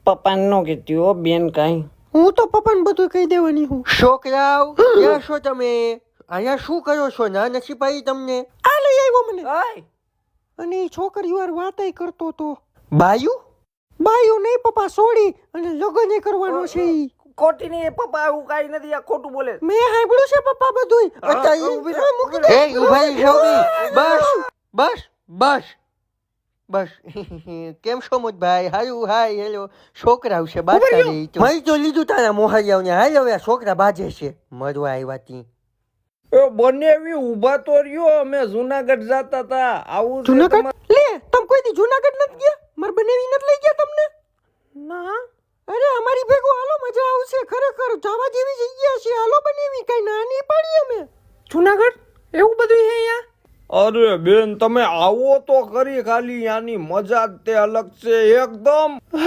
પપ્પાને નો કહેતી હો બેન કાંઈ. હું તો પપ્પાને બધું કહી દેવાની હું. છોકરાઓ ક્યાં છો તમે? અહીંયા શું કરો છો? ના નથી પાડી તમને? આ લઈ આવ્યો મને. ઓય અને એ છોકરીઓ વાર વાતય કરતો તો. બાયું? બાયું નહીં પપ્પા, સોડી અને લગ્ન કરવાનો છે ઈ. ખોટી નહીં પપ્પા, આવું કાંઈ નથી, આ ખોટું બોલે. મેં સાંભળ્યું છે પપ્પા બધું. એ ઉભા રહી છોકરી. બસ બસ બસ બસ. કેમ છો મોટભાઈ? હારું હાય હેલો. છોકરા આવશે બાદ કરી તો મરી તો લીધું તારા મોહરિયાઓને. હાલ હવે આ છોકરા બાજે છે મરવા આવ્યા તી. એ બંને એવી ઊભા તો રહ્યો, અમે જુનાગઢ જાતા તા. આવું છે જુનાગઢ તમારે? લે તમે કોઈ દી જુનાગઢ નથી ગયા? માર બનેવી નથી લઈ ગયા તમને? ના. અરે અમારી ભેગો હાલો, મજા આવશે ખરેખર. જવા જેવી જગ્યા છે, હાલો બનેવી. કઈ નાની પડી અમે. જુનાગઢ એવું બધું છે અહીંયા? અરે બેન તમે આવો તો ખરી, ખાલી આની મજા જ તે અલગ છે એકદમ.